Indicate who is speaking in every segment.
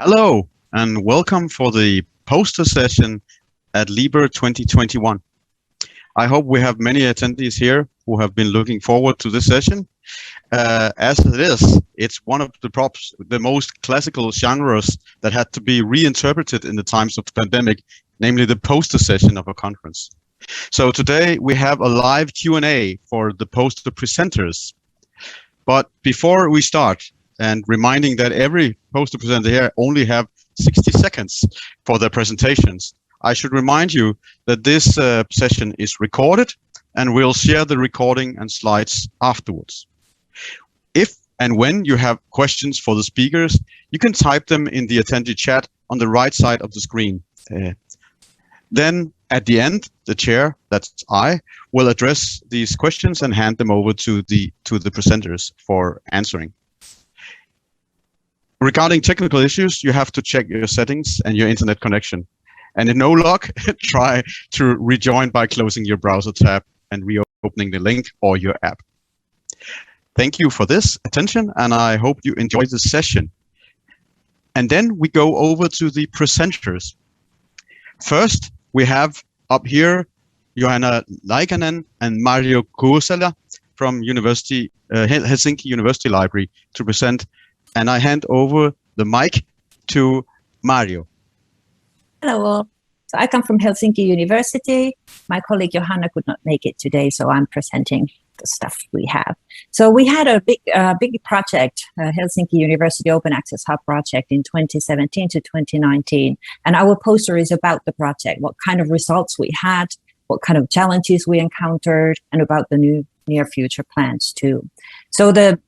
Speaker 1: Hello, and welcome for the poster session at LIBER 2021. I hope we have many attendees here who have been looking forward to this session. As it is, it's one of the most classical genres that had to be reinterpreted in the times of the pandemic, namely the poster session of a conference. So today we have a live Q&A for the poster presenters. But before we start, and reminding that every poster presenter here only have 60 seconds for their presentations, I should remind you that this session is recorded and we'll share the recording and slides afterwards. If and when you have questions for the speakers, you can type them in the attendee chat on the right side of the screen. Then at the end, the chair, that's I, will address these questions and hand them over to the presenters for answering. Regarding technical issues, you have to check your settings and your internet connection. And if no luck, try to rejoin by closing your browser tab and reopening the link or your app. Thank you for this attention, and I hope you enjoy this session. And then we go over to the presenters. First, we have up here Johanna Laikanen and Mario Kuusela from Helsinki University Library to present. And I hand over the mic to Mario.
Speaker 2: Hello all. So I come from Helsinki University. My colleague Johanna could not make it today, so I'm presenting the stuff we have. So we had a big project, Helsinki University Open Access Hub project in 2017 to 2019. And our poster is about the project, what kind of results we had, what kind of challenges we encountered, and about the near future plans too. So the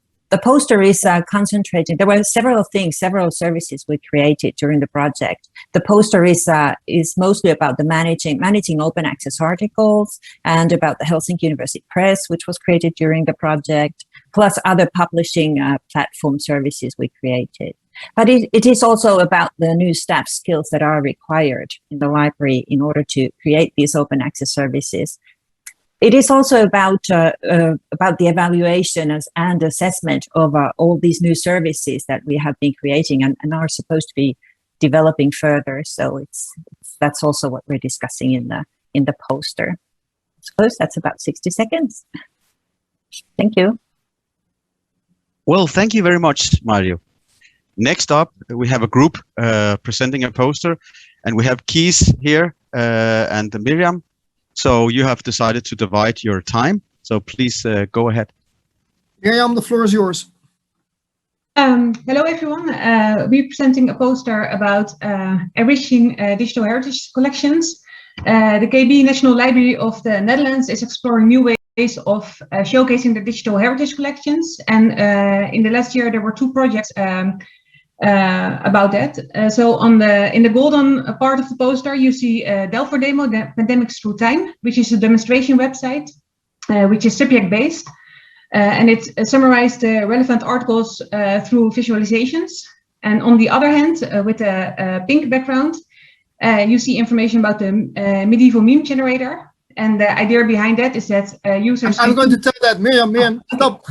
Speaker 2: poster is concentrated. There were several services we created during the project. The poster is mostly about the managing open access articles and about the Helsinki University Press, which was created during the project, plus other publishing platform services we created. But it is also about the new staff skills that are required in the library in order to create these open access services. It is also about the evaluation and assessment of all these new services that we have been creating and are supposed to be developing further. So that's also what we're discussing in the poster. I suppose that's about 60 seconds. Thank you.
Speaker 1: Well, thank you very much, Mario. Next up, we have a group presenting a poster, and we have Kees here and Miriam. So you have decided to divide your time. So please go ahead.
Speaker 3: Miriam, the floor is yours.
Speaker 4: Hello, everyone. We're presenting a poster about enriching digital heritage collections. The KB National Library of the Netherlands is exploring new ways of showcasing the digital heritage collections. And in the last year, there were 2 projects about that. So in the golden part of the poster, you see Delfor Demo, the Pandemics Through Time, which is a demonstration website, which is subject-based. And it summarized the relevant articles through visualizations. And on the other hand, with a pink background, you see information about the medieval meme generator. And the idea behind that is that users...
Speaker 3: I'm going to tell that, Miriam, stop.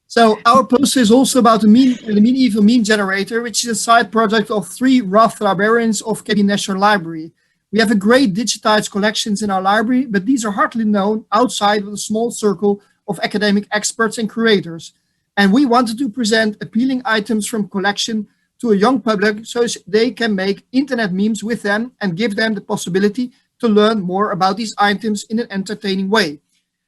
Speaker 3: So our poster is also about the medieval meme generator, which is a side project of 3 rough librarians of KB National Library. We have a great digitized collections in our library, but these are hardly known outside of a small circle of academic experts and curators. And we wanted to present appealing items from collection to a young public so they can make internet memes with them and give them the possibility to learn more about these items in an entertaining way.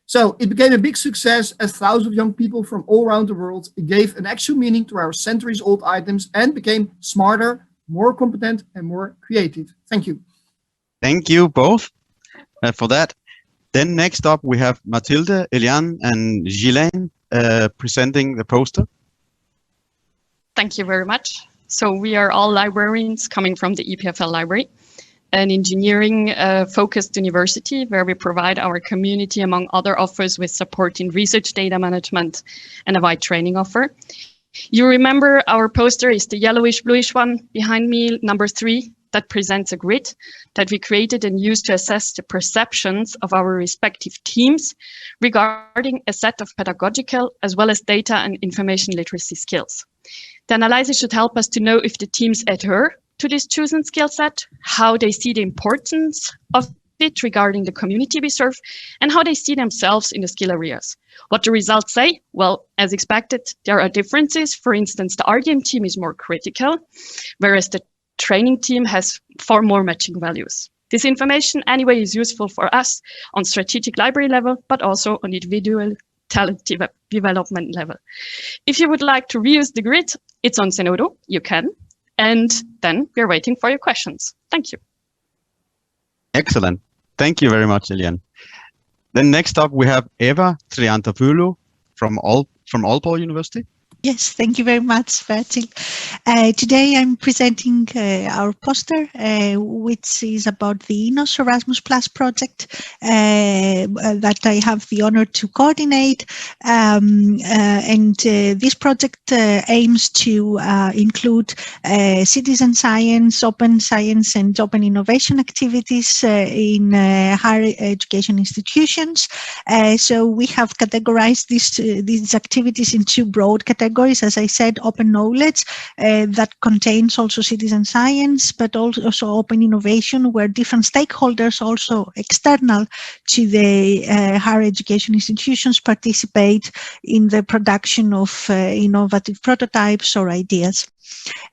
Speaker 3: So it became a big success as thousands of young people from all around the world gave an actual meaning to our centuries-old items and became smarter, more competent, and more creative. Thank you.
Speaker 1: Thank you both for that. Then next up, we have Mathilde, Eliane, and Ghislaine presenting the poster.
Speaker 5: Thank you very much. So we are all librarians coming from the EPFL library, an engineering-focused university where we provide our community, among other offers, with support in research data management and a wide training offer. You remember our poster is the yellowish-bluish one behind me, number 3. that presents a grid that we created and used to assess the perceptions of our respective teams regarding a set of pedagogical as well as data and information literacy skills. The analysis should help us to know if the teams adhere to this chosen skill set, how they see the importance of it regarding the community we serve, and how they see themselves in the skill areas. What the results say? Well, as expected, there are differences. For instance, the RDM team is more critical, whereas the training team has far more matching values. This information anyway is useful for us on strategic library level, but also on individual talent development level. If you would like to reuse the grid, it's on Zenodo, you can. And then we're waiting for your questions. Thank you.
Speaker 1: Excellent. Thank you very much, Eliane. Then next up, we have Eva Triantapulo from Aalborg University.
Speaker 6: Yes, thank you very much, Bertil. Today I'm presenting our poster, which is about the INOS Erasmus Plus project that I have the honor to coordinate. This project aims to include citizen science, open science, and open innovation activities in higher education institutions. So we have categorized these activities in two broad categories. As I said, open knowledge that contains also citizen science, but also open innovation, where different stakeholders, also external to the higher education institutions, participate in the production of innovative prototypes or ideas.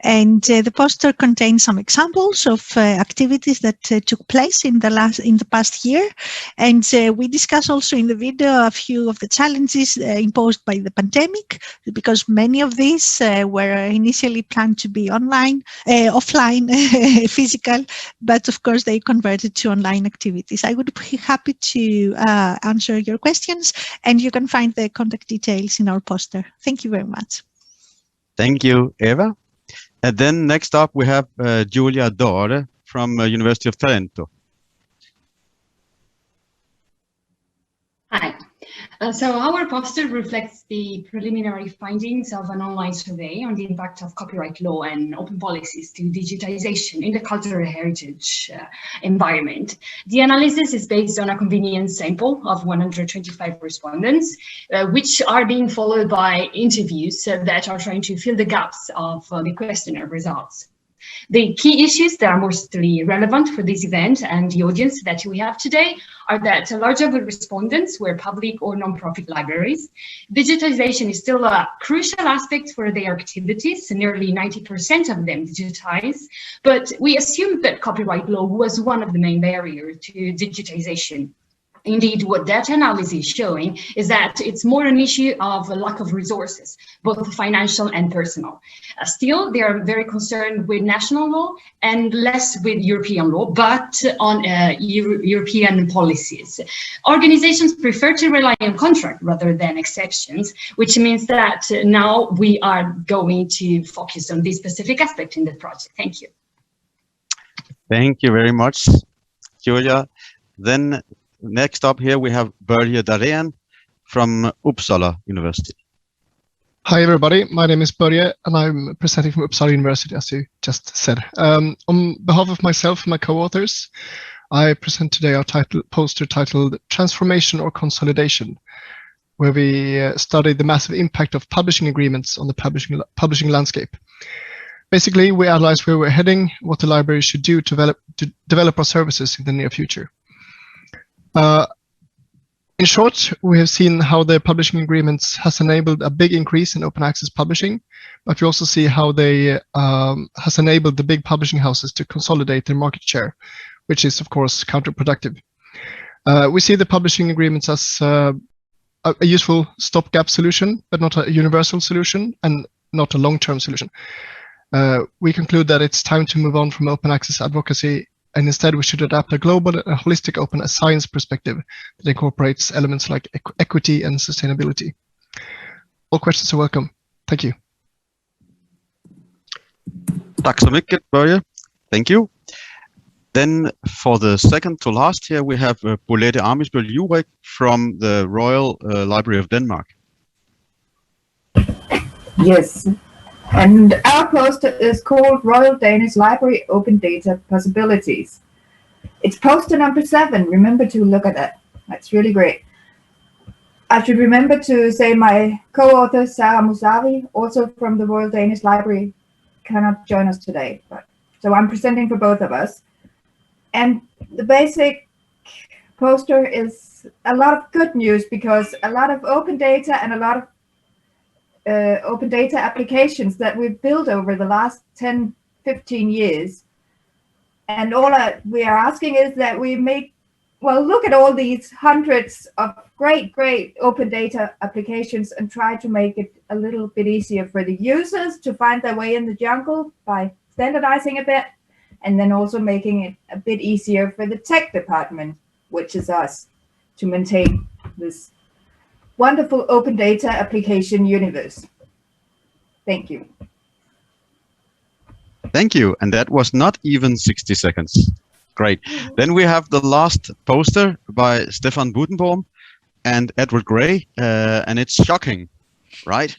Speaker 6: And the poster contains some examples of activities that took place in the past year, and we discuss also in the video a few of the challenges imposed by the pandemic, because many of these were initially planned to be offline, physical, but of course they converted to online activities. I would be happy to answer your questions, and you can find the contact details in our poster. Thank you very much.
Speaker 1: Thank you, Eva. And then next up, we have Giulia Dore from University of Trento.
Speaker 7: Hi. So our poster reflects the preliminary findings of an online survey on the impact of copyright law and open policies to digitization in the cultural heritage environment. The analysis is based on a convenience sample of 125 respondents, which are being followed by interviews that are trying to fill the gaps of the questionnaire results. The key issues that are mostly relevant for this event and the audience that we have today are that a large number of respondents were public or non-profit libraries. Digitization is still a crucial aspect for their activities, nearly 90% of them digitize, but we assumed that copyright law was one of the main barriers to digitization. Indeed, what that analysis is showing is that it's more an issue of a lack of resources, both financial and personal. Still, they are very concerned with national law and less with European law, but on European policies. Organizations prefer to rely on contract rather than exceptions, which means that now we are going to focus on this specific aspect in the project. Thank you.
Speaker 1: Thank you very much, Julia. Then next up here, we have Börje Dahlén from Uppsala University.
Speaker 8: Hi, everybody. My name is Börje, and I'm presenting from Uppsala University, as you just said. On behalf of myself and my co-authors, I present today our poster titled Transformation or Consolidation, where we study the massive impact of publishing agreements on the publishing landscape. Basically, we analyze where we're heading, what the library should do to develop our services in the near future. In short, we have seen how the publishing agreements has enabled a big increase in open access publishing, but we also see how they has enabled the big publishing houses to consolidate their market share, which is of course counterproductive. We see the publishing agreements as a useful stopgap solution, but not a universal solution and not a long-term solution. We conclude that it's time to move on from open access advocacy, and instead we should adapt a global and holistic open science perspective that incorporates elements like equity and sustainability. All questions are welcome. Thank you.
Speaker 1: Tack så mycket, Börje. Thank you. Then for the second to last here, we have Bolette Amisbøl Jurek from the Royal Library of Denmark.
Speaker 9: Yes. And our poster is called Royal Danish Library Open Data Possibilities. It's poster number 7. Remember to look at that. That's really great. I should remember to say my co-author, Sarah Musavi, also from the Royal Danish Library, cannot join us today. So I'm presenting for both of us. And the basic poster is a lot of good news, because a lot of open data and a lot of open data applications that we've built over the last 10, 15 years. And all we are asking is that we look at all these hundreds of great open data applications and try to make it a little bit easier for the users to find their way in the jungle by standardizing a bit, and then also making it a bit easier for the tech department, which is us, to maintain this wonderful open data application universe. Thank you.
Speaker 1: Thank you. And that was not even 60 seconds. Great. Then we have the last poster by Stefan Butenbaum and Edward Gray, and it's shocking, right?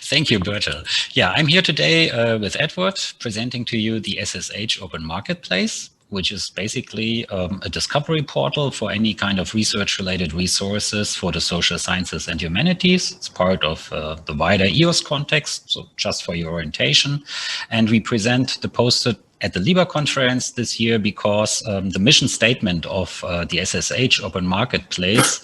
Speaker 10: Thank you, Bertel. Yeah, I'm here today with Edward, presenting to you the SSH Open Marketplace, which is basically a discovery portal for any kind of research-related resources for the social sciences and humanities. It's part of the wider EOS context, so just for your orientation. And we present the poster at the LIBER conference this year because the mission statement of the SSH Open Marketplace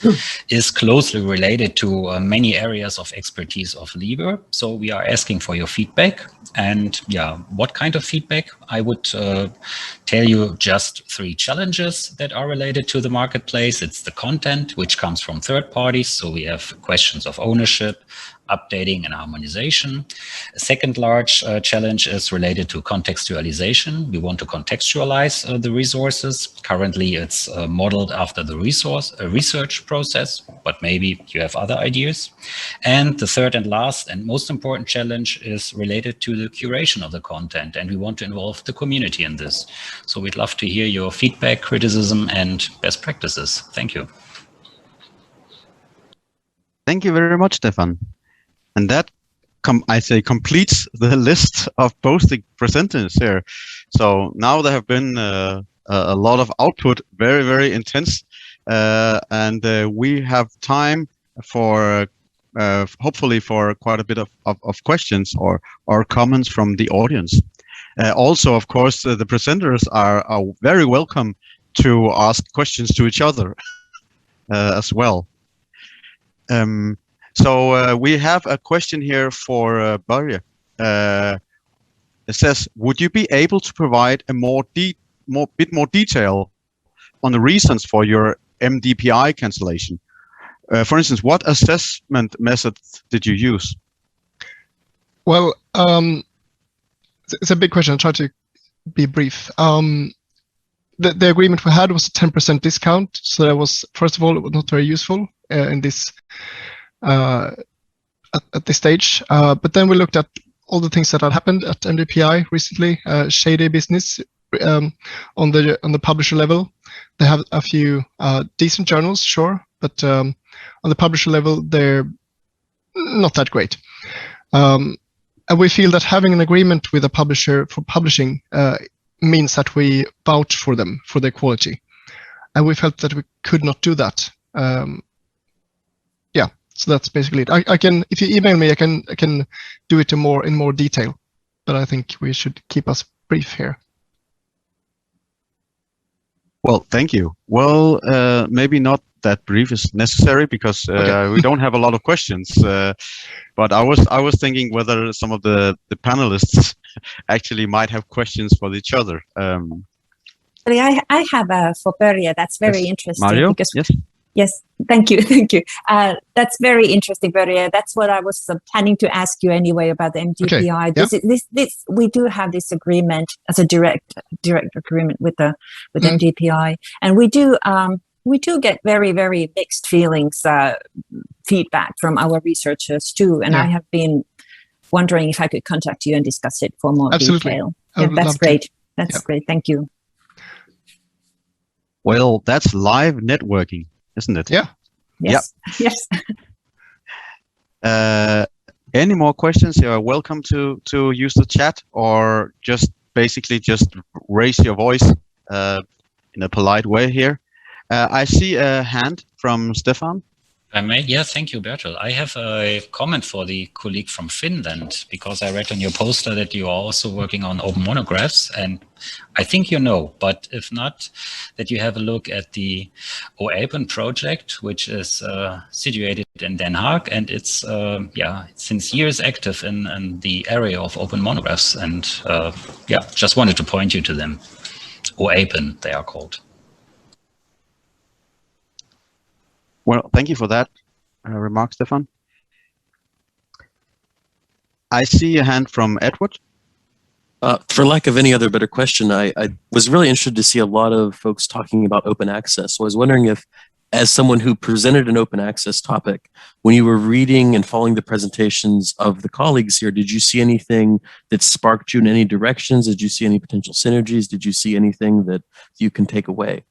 Speaker 10: is closely related to many areas of expertise of LIBER. So we are asking for your feedback. And yeah, what kind of feedback? I would tell you just 3 challenges that are related to the marketplace. It's the content, which comes from third parties. So we have questions of ownership, updating and harmonization. A second large challenge is related to contextualization. We want to contextualize the resources. Currently, it's modeled after the research process, but maybe you have other ideas. And the third and last and most important challenge is related to the curation of the content. And we want to involve the community in this. So we'd love to hear your feedback, criticism, and best practices. Thank you.
Speaker 1: Thank you very much, Stefan. And that, completes the list of posting presenters here. So now there have been a lot of output, very, very intense. And we have time for, hopefully, for quite a bit of questions or comments from the audience. Also, of course, the presenters are very welcome to ask questions to each other as well. So we have a question here for Dore. It says, would you be able to provide a bit more detail on the reasons for your MDPI cancellation? For instance, what assessment methods did you use?
Speaker 8: Well, it's a big question. I'll try to be brief. The agreement we had was a 10% discount. So that was, first of all, it was not very useful in this at this stage. But then we looked at all the things that had happened at MDPI recently. Shady business on the publisher level. They have a few decent journals, sure, but on the publisher level, they're not that great. And we feel that having an agreement with a publisher for publishing means that we vouch for them, for their quality. And we felt that we could not do that. Yeah, so that's basically it. I can, if you email me, I can do it in more detail, but I think we should keep us brief here.
Speaker 1: Well, thank you. Well, maybe not that brief is necessary because okay. We don't have a lot of questions. But I was thinking whether some of the panelists actually might have questions for each other.
Speaker 2: I have for Börje. That's very interesting.
Speaker 1: Mario?
Speaker 2: Because,
Speaker 1: yes.
Speaker 2: Yes, thank you. That's very interesting, Börje. That's what I was planning to ask you anyway about the MDPI. Okay. This we do have this agreement as a direct agreement with MDPI, and we do get very, very mixed feelings, feedback from our researchers too. And I have been wondering if I could contact you and discuss it for more detail. Yeah, that's great. That's great. Thank you.
Speaker 1: Well, that's live networking, isn't it?
Speaker 8: Yeah.
Speaker 2: Yes.
Speaker 1: Yep.
Speaker 2: Yes.
Speaker 1: Any more questions? You are welcome to use the chat, or just basically just raise your voice in a polite way here. I see a hand from Stefan.
Speaker 10: I may, yeah, thank you, Bertel. I have a comment for the colleague from Finland, because I read on your poster that you are also working on open monographs, and I think you know, but if not, that you have a look at the Open project, which is situated in Den Haag, and it's since years active in the area of open monographs, and just wanted to point you to them. Open, they are called.
Speaker 1: Well, thank you for that remark, Stefan. I see a hand from Edward.
Speaker 11: For lack of any other better question, I was really interested to see a lot of folks talking about open access. So I was wondering if, as someone who presented an open access topic, when you were reading and following the presentations of the colleagues here, did you see anything that sparked you in any directions? Did you see any potential synergies? Did you see anything that you can take away?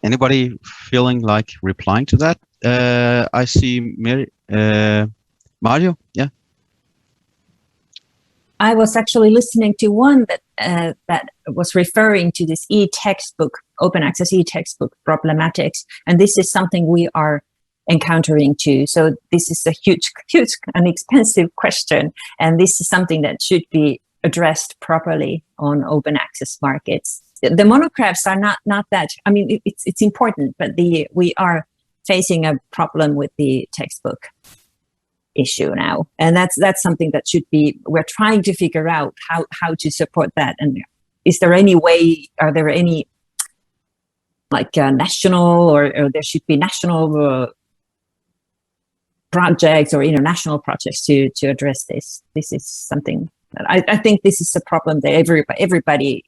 Speaker 1: Anybody feeling like replying to that? I see Mario. Yeah.
Speaker 2: I was actually listening to one that was referring to this e-textbook, open access e-textbook problematics, and this is something we are encountering too. So this is a huge and expensive question, and this is something that should be addressed properly on open access markets. The monographs are not that. I mean, it's important, but we are facing a problem with the textbook issue now, and that's something that should be. We're trying to figure out how to support that. And is there any way? Are there any like national or there should be national projects or international projects to address this? This is something. I think this is a problem that everybody,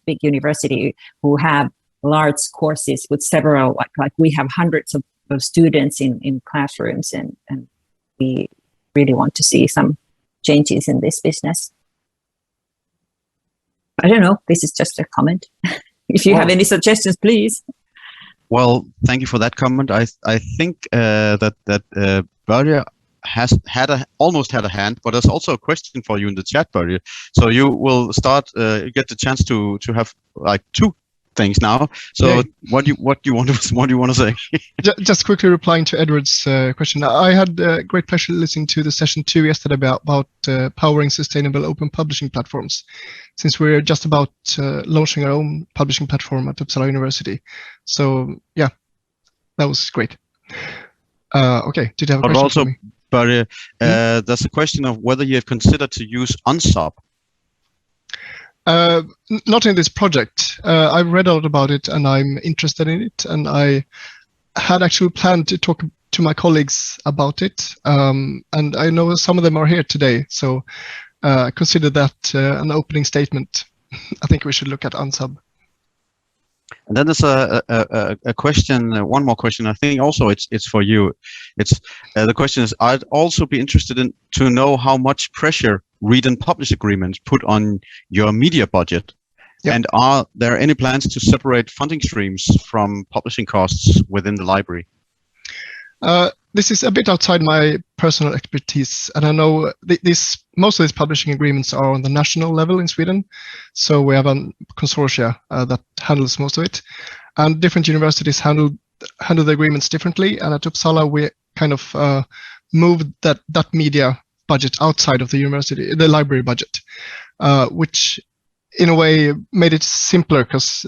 Speaker 2: big university who have large courses with several, like we have hundreds of students in classrooms, and we really want to see some changes in this business. I don't know. This is just a comment. If you have any suggestions, please.
Speaker 1: Well, thank you for that comment. I think that Börje has almost had a hand, but there's also a question for you in the chat, Börje. So you will start get the chance to have like two things now. So yeah. What do you want to say?
Speaker 8: Just quickly replying to Edward's question. I had great pleasure listening to the session 2 yesterday about powering sustainable open publishing platforms, since we're just about launching our own publishing platform at Uppsala University. So yeah, that was great. Okay, did you have a question for me?
Speaker 1: But there's a question of whether you have considered to use Unsub.
Speaker 8: Not in this project. I've read a lot about it and I'm interested in it, and I had actually planned to talk to my colleagues about it, and I know some of them are here today, so consider that an opening statement. I think we should look at Unsub.
Speaker 1: And then there's a question, one more question. I think also it's for you. It's the question is, I'd also be interested in to know how much pressure read and publish agreements put on your media budget, and are there any plans to separate funding streams from publishing costs within the library?
Speaker 8: This is a bit outside my personal expertise, and I know most of these publishing agreements are on the national level in Sweden. So we have a consortia that handles most of it, and different universities handle the agreements differently. And at Uppsala, we kind of moved that media budget outside of the university, the library budget, which in a way made it simpler, because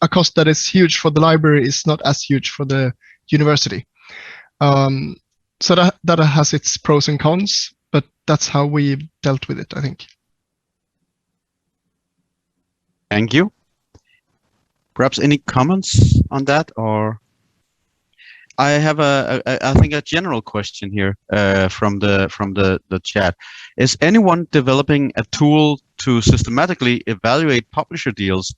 Speaker 8: a cost that is huge for the library is not as huge for the university. So that has its pros and cons, but that's how we dealt with it, I think.
Speaker 1: Thank you. Perhaps any comments on that, or I have I think a general question here from the chat. Is anyone developing a tool to systematically evaluate publisher deals,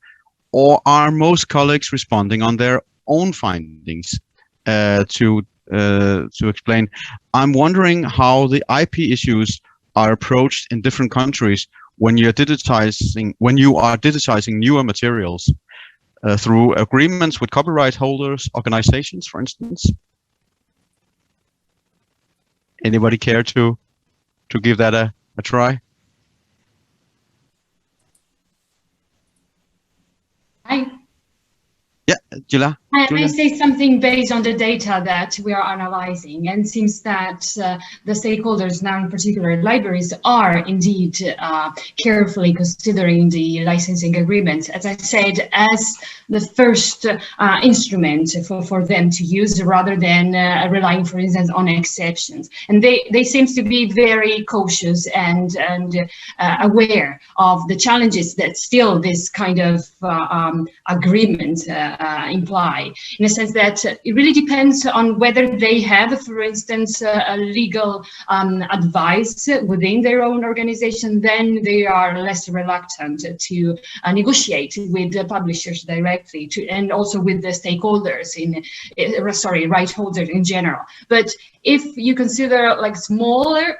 Speaker 1: or are most colleagues responding on their own findings? To explain, I'm wondering how the IP issues are approached in different countries when you are digitizing newer materials through agreements with copyright holders, organizations, for instance. Anybody care to give that a try?
Speaker 7: Hi.
Speaker 1: Yeah, Julia.
Speaker 7: I say something based on the data that we are analyzing, and seems that the stakeholders, now in particular libraries, are indeed carefully considering the licensing agreement, as I said, as the first instrument for them to use, rather than relying, for instance, on exceptions. And they seem to be very cautious and aware of the challenges that still this kind of agreement imply, in a sense that it really depends on whether they have, for instance, a legal advice within their own organization. Then they are less reluctant to negotiate with the publishers directly, and also with the stakeholders right holders in general. But if you consider like smaller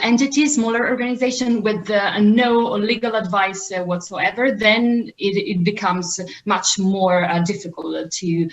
Speaker 7: entities, smaller organization with no legal advice whatsoever, then it becomes much more difficult to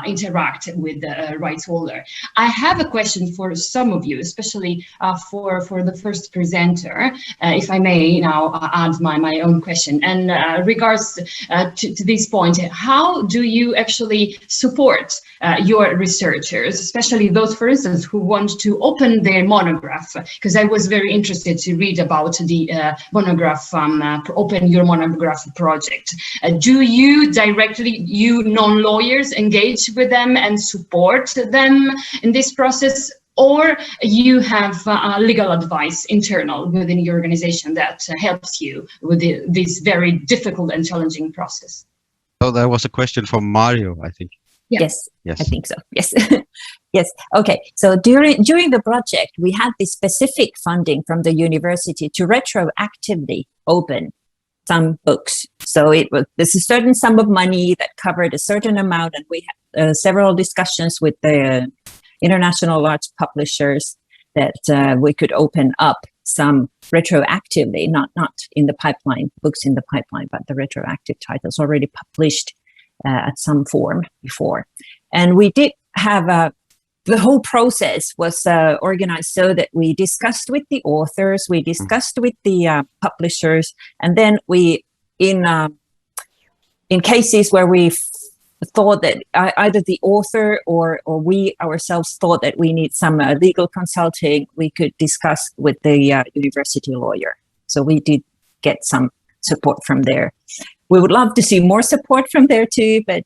Speaker 7: interact with the rights holder. I have a question for some of you, especially for the first presenter, if I may now add my own question. And regards to this point, how do you actually support your researchers, especially those, for instance, who want to open their monograph? Because I was very interested to read about the monograph, Open Your Monograph project. Do you directly, you non-lawyers, engage with them and support them in this process, or you have legal advice internal within your organization that helps you with this very difficult and challenging process?
Speaker 1: So that was a question for Mario, I think.
Speaker 2: Yeah. Yes, I think so. Yes. Yes. Okay. So during the project, we had this specific funding from the university to retroactively open some books. So there's a certain sum of money that covered a certain amount, and we had several discussions with the international large publishers that we could open up some retroactively, not in the pipeline, books in the pipeline, but the retroactive titles already published at some form before. And we did have the whole process was organized so that we discussed with the authors, we discussed with the publishers, and then we, in cases where we thought that either the author or we ourselves thought that we need some legal consulting, we could discuss with the university lawyer. So we did get some support from there. We would love to see more support from there too, but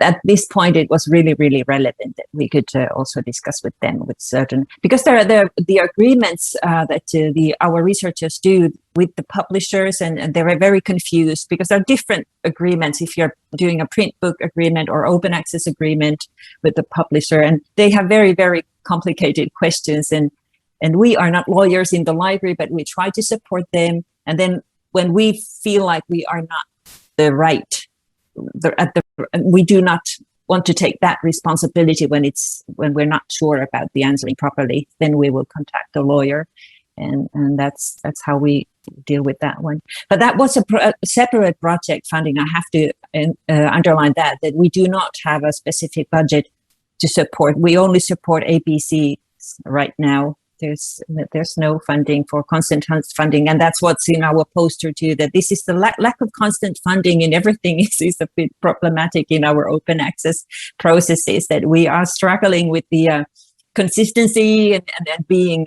Speaker 2: at this point, it was really, really relevant that we could also discuss with them with certain, because there are the agreements that our researchers do with the publishers, and they were very confused because there are different agreements if you're doing a print book agreement or open access agreement with the publisher, and they have very, very complicated questions. And we are not lawyers in the library, but we try to support them. And then when we feel like we are not the right, we do not want to take that responsibility when we're not sure about the answering properly, then we will contact the lawyer, and that's how we deal with that one. But that was a separate project funding. I have to underline that we do not have a specific budget to support. We only support ABC right now. There's no funding for constant funding, and that's what's in our poster too, that this is the lack of constant funding in everything is a bit problematic in our open access processes, that we are struggling with the consistency and being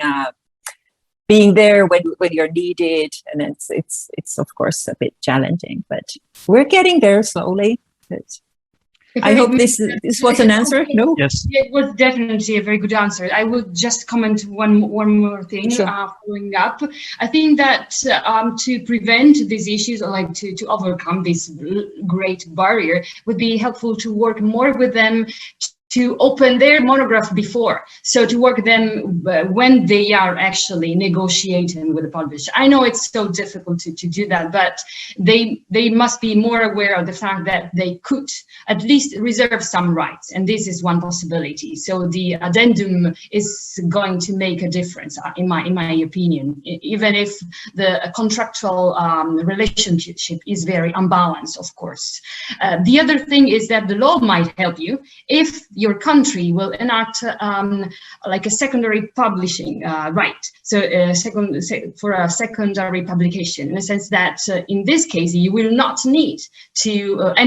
Speaker 2: there when you're needed, and it's of course a bit challenging, but we're getting there slowly. But I hope this was an answer. No?
Speaker 1: Yes.
Speaker 7: It was definitely a very good answer. I would just comment one more thing.
Speaker 2: Sure.
Speaker 7: Following up. I think that to prevent these issues, or like to overcome this great barrier, would be helpful to work more with them to open their monograph before. So to work them when they are actually negotiating with the publisher. I know it's so difficult to do that, but they must be more aware of the fact that they could at least reserve some rights. And this is one possibility. So the addendum is going to make a difference, in my opinion, even if the contractual relationship is very unbalanced, of course. The other thing is that the law might help you if your country will enact like a secondary publishing right. So for a secondary publication, in the sense that in this case, you will not need to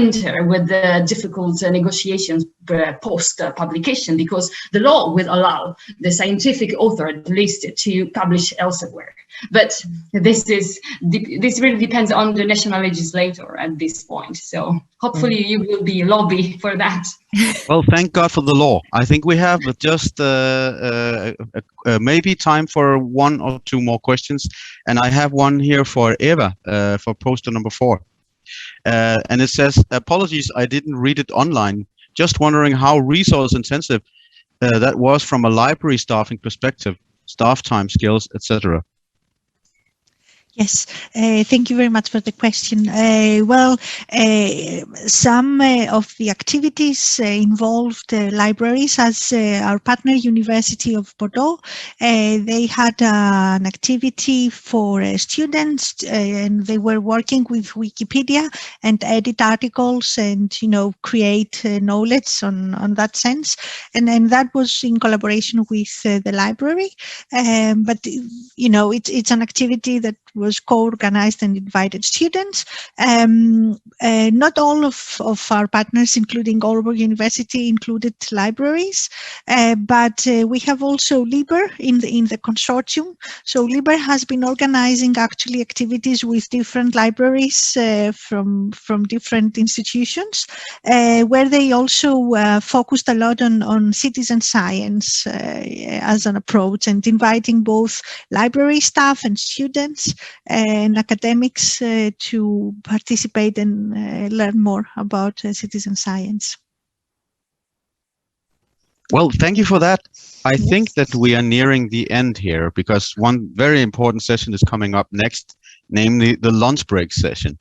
Speaker 7: enter with the difficult negotiations post-publication, because the law will allow the scientific author at least to publish elsewhere. But this really depends on the national legislator at this point. So hopefully you will be lobby for that.
Speaker 1: Well, thank God for the law. I think we have just maybe time for one or two more questions. And I have one here for Eva for poster number 4. And it says, apologies, I didn't read it online. Just wondering how resource intensive that was from a library staffing perspective, staff time, skills, etc.
Speaker 6: Yes, thank you very much for the question. Some of the activities involved libraries, as our partner University of Bordeaux. They had an activity for students, and they were working with Wikipedia and edit articles and, create knowledge on that sense. And that was in collaboration with the library. But, it's an activity that was co-organized and invited students. Not all of our partners, including Aalborg University, included libraries, but we have also LIBER in the consortium. So LIBER has been organizing actually activities with different libraries from different institutions, where they also focused a lot on citizen science as an approach, and inviting both library staff and students and academics to participate and learn more about citizen science.
Speaker 1: Well, thank you for that. I think that we are nearing the end here, because one very important session is coming up next, namely the lunch break session.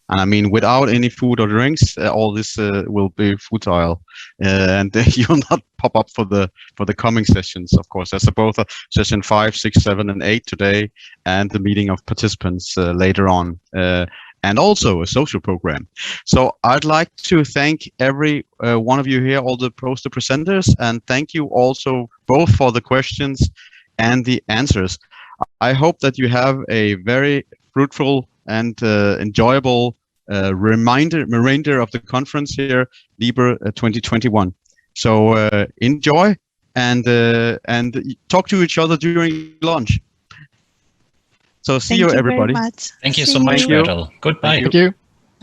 Speaker 1: And I mean, without any food or drinks, all this will be futile, and you'll not pop up for the coming sessions. Of course, there's both session 5, 6, 7, and 8 today, and the meeting of participants later on, and also a social program. So I'd like to thank every one of you here, all the poster presenters, and thank you also both for the questions and the answers. I hope that you have a very fruitful and enjoyable remainder of the conference here, LIBER 2021. So enjoy and talk to each other during lunch. So see you, everybody.
Speaker 10: Thank you so much, Gretel. Goodbye.
Speaker 8: Thank you.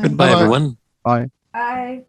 Speaker 11: Goodbye, everyone.
Speaker 1: Bye.
Speaker 9: Bye.